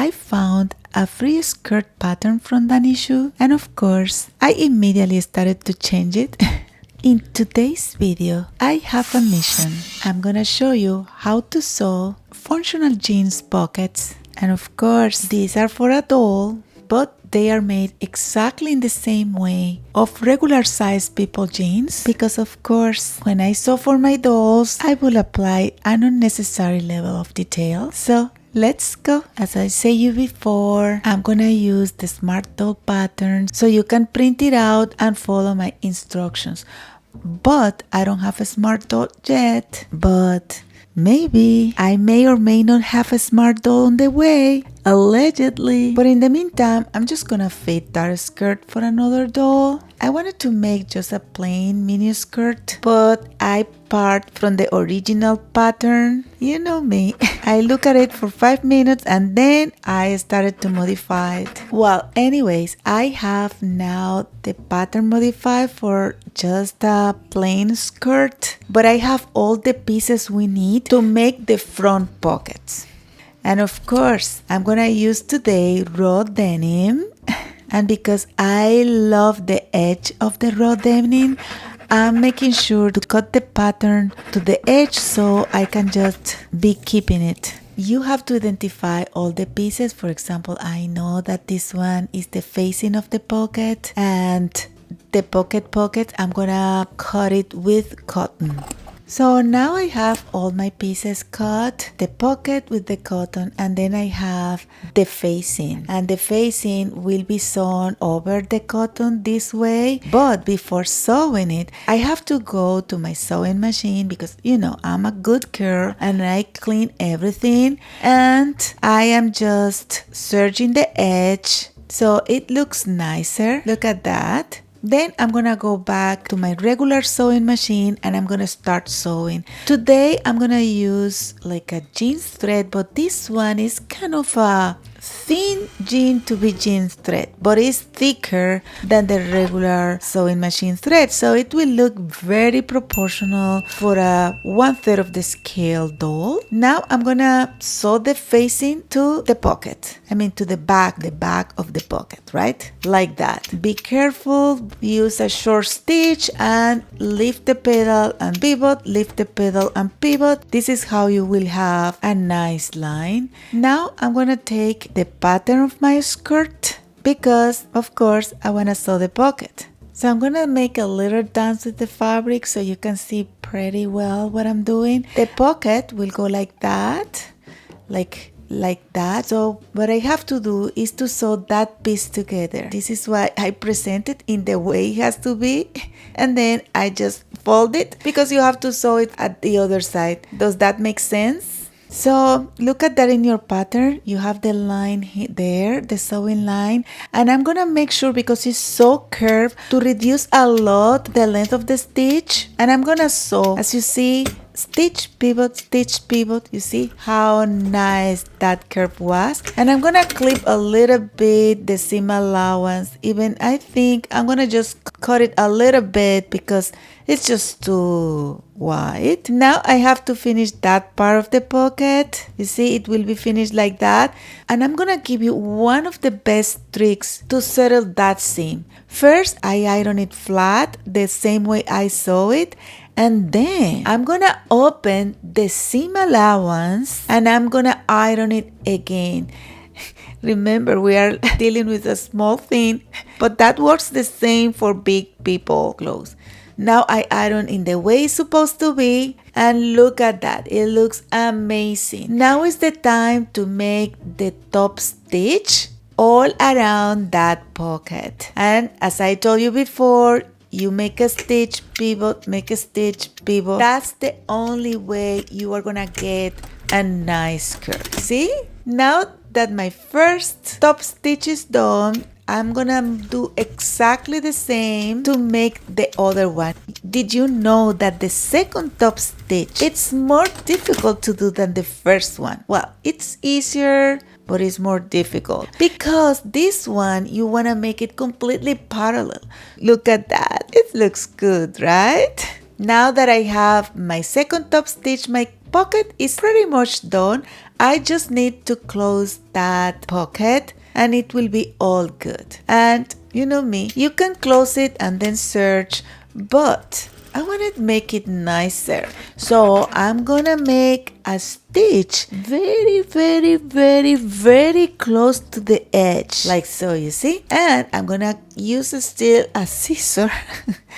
I found a free skirt pattern from that issue, and of course, I immediately started to change it. In today's video, I have a mission. I'm gonna show you how to sew functional jeans pockets. And of course, these are for a doll, but they are made exactly in the same way of regular size people jeans, because of course, when I sew for my dolls, I will apply an unnecessary level of detail. So let's go. As I said you before, I'm gonna use the Smart Doll pattern so you can print it out and follow my instructions. But I don't have a Smart Doll yet, but maybe I may or may not have a Smart Doll on the way, allegedly. But in the meantime, I'm just gonna fit that skirt for another doll. I wanted to make just a plain mini skirt, but I part from the original pattern. You know me. I look at it for 5 minutes and then I started to modify it. Well, anyways, I have now the pattern modified for just a plain skirt, but I have all the pieces we need to make the front pockets. And of course, I'm gonna use today raw denim. And because I love the edge of the raw denim, I'm making sure to cut the pattern to the edge so I can just be keeping it. You have to identify all the pieces. For example, I know that this one is the facing of the pocket, and the pocket, I'm gonna cut it with cotton. So now I have all my pieces cut, the pocket with the cotton, and then I have the facing. And the facing will be sewn over the cotton this way. But before sewing it, I have to go to my sewing machine because, you know, I'm a good girl and I clean everything. And I am just serging the edge so it looks nicer. Look at that. Then I'm gonna go back to my regular sewing machine and I'm gonna start sewing. Today I'm gonna use like a jeans thread, but this one is kind of a thin jean to be jeans thread, but it's thicker than the regular sewing machine thread, so it will look very proportional for a 1/3 of the scale doll. Now I'm gonna sew the facing to the pocket, to the back of the pocket, right? Like that. Be careful, use a short stitch and lift the pedal and pivot, lift the pedal and pivot. This is how you will have a nice line. Now I'm gonna take the pattern of my skirt because of course I want to sew the pocket. So I'm gonna make a little dance with the fabric so you can see pretty well what I'm doing. The pocket will go like that, like that. So what I have to do is to sew that piece together. This is why I present it in the way it has to be, and then I just fold it because you have to sew it at the other side. Does that make sense? So look at that in your pattern. You have the line there, the sewing line, and I'm gonna make sure because it's so curved to reduce a lot the length of the stitch, and I'm gonna sew, as you see, stitch, pivot, stitch, pivot. You see how nice that curve was? And I'm gonna clip a little bit the seam allowance. Even I think I'm gonna just cut it a little bit because it's just too wide. Now I have to finish that part of the pocket. You see, it will be finished like that. And I'm gonna give you one of the best tricks to settle that seam. First, I iron it flat the same way I sew it. And then I'm gonna open the seam allowance and I'm gonna iron it again. Remember, we are dealing with a small thing, but that works the same for big people clothes. Now I iron in the way it's supposed to be, and look at that, it looks amazing. Now is the time to make the top stitch all around that pocket. And as I told you before, you make a stitch, pivot, make a stitch, pivot. That's the only way you are gonna get a nice curve. See? Now that my first top stitch is done, I'm gonna do exactly the same to make the other one. Did you know that the second top stitch, it's more difficult to do than the first one? Well, it's easier, but it's more difficult because this one, you wanna make it completely parallel. Look at that, it looks good, right? Now that I have my second top stitch, my pocket is pretty much done. I just need to close that pocket and it will be all good. And you know me, you can close it and then search, but I want to make it nicer. So I'm gonna make a stitch very, very, very, very close to the edge, like so, you see? And I'm gonna use still a scissor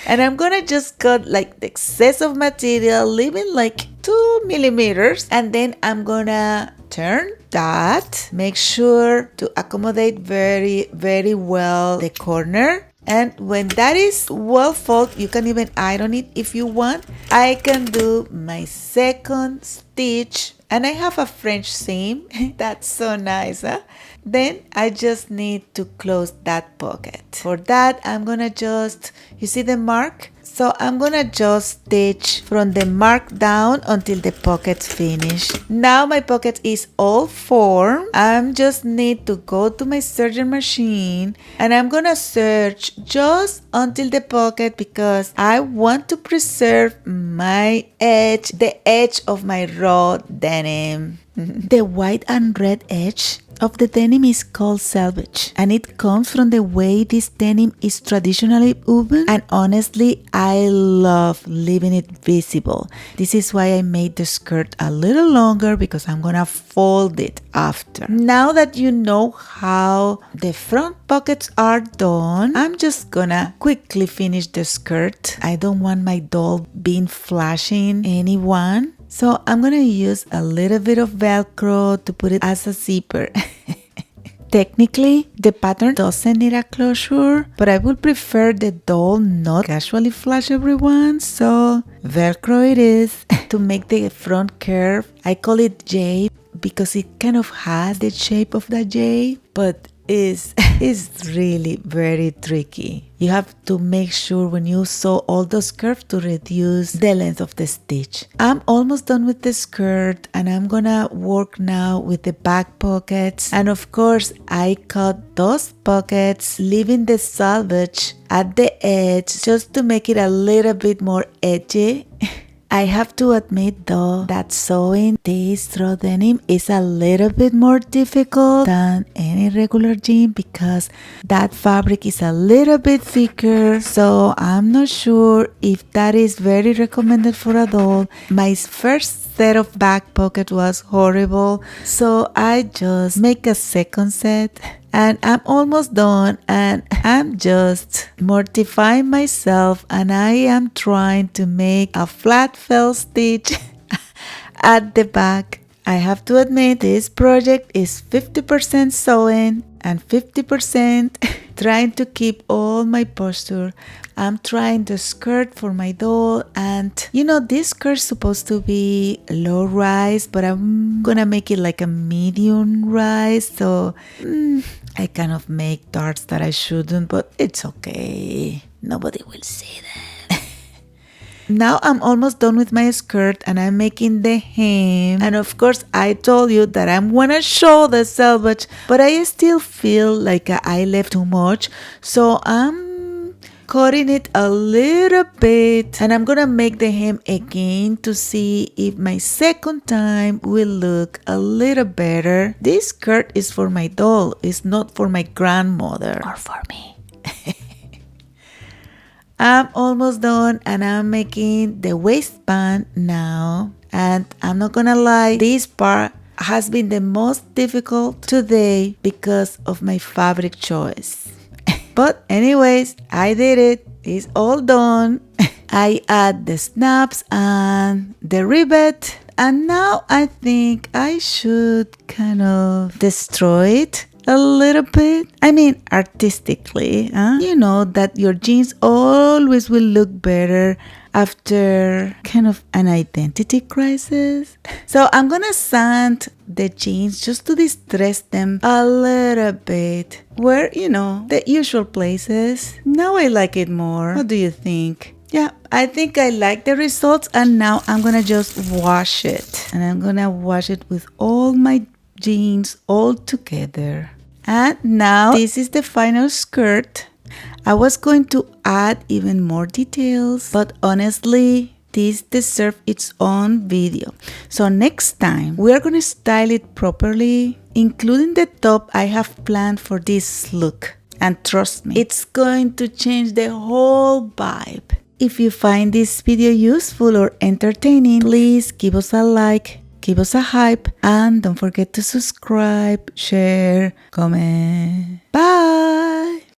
and I'm gonna just cut like the excess of material, leaving like 2 millimeters, and then I'm gonna turn that, make sure to accommodate very, very well the corner. And when that is well folded, you can even iron it if you want. I can do my second stitch, and I have a French seam. That's so nice, huh? Then I just need to close that pocket. For that, I'm gonna just, you see the mark? So I'm gonna just stitch from the mark down until the pocket's finished. Now my pocket is all formed. I just need to go to my serger machine and I'm gonna serge just until the pocket because I want to preserve my edge, the edge of my raw denim. The white and red edge of the denim is called selvedge, and it comes from the way this denim is traditionally woven, and honestly I love leaving it visible. This is why I made the skirt a little longer, because I'm gonna fold it after. Now that you know how the front pockets are done, I'm just gonna quickly finish the skirt. I don't want my doll being flashing anyone. So I'm gonna use a little bit of Velcro to put it as a zipper. Technically, the pattern doesn't need a closure, but I would prefer the doll not casually flash everyone, so Velcro it is. To make the front curve, I call it J because it kind of has the shape of the J, but is really very tricky. You have to make sure when you sew all those curves to reduce the length of the stitch. I'm almost done with the skirt and I'm gonna work now with the back pockets, and of course I cut those pockets, leaving the selvedge at the edge just to make it a little bit more edgy. I have to admit though that sewing this raw denim is a little bit more difficult than any regular jean because that fabric is a little bit thicker, so I'm not sure if that is very recommended for a doll. My first set of back pocket was horrible, so I just make a second set. And I'm almost done and I'm just mortifying myself, and I am trying to make a flat fell stitch at the back. I have to admit this project is 50% sewing and 50% trying to keep all my posture. I'm trying the skirt for my doll, and you know this skirt's supposed to be low rise, but I'm gonna make it like a medium rise, so I kind of make darts that I shouldn't, but it's okay. Nobody will see that. Now I'm almost done with my skirt and I'm making the hem. And of course I told you that I'm gonna show the selvedge, but I still feel like I left too much. So I'm cutting it a little bit and I'm gonna make the hem again to see if my second time will look a little better. This skirt is for my doll, it's not for my grandmother or for me. I'm almost done and I'm making the waistband now, and I'm not gonna lie, this part has been the most difficult today because of my fabric choice. But anyways, I did it. It's all done. I add the snaps and the rivet, and now I think I should kind of destroy it a little bit. I mean, artistically, huh? You know that your jeans always will look better after kind of an identity crisis. So I'm gonna sand the jeans just to distress them a little bit where, you know, the usual places. Now I like it more. What do you think? Yeah, I think I like the results, and now I'm gonna just wash it, and I'm gonna wash it with all my jeans all together. And now this is the final skirt. I was going to add even more details, but honestly this deserves its own video. So next time we are gonna style it properly, including the top I have planned for this look. And trust me, it's going to change the whole vibe. If you find this video useful or entertaining, please give us a like, give us a hype, and don't forget to subscribe, share, comment. Bye!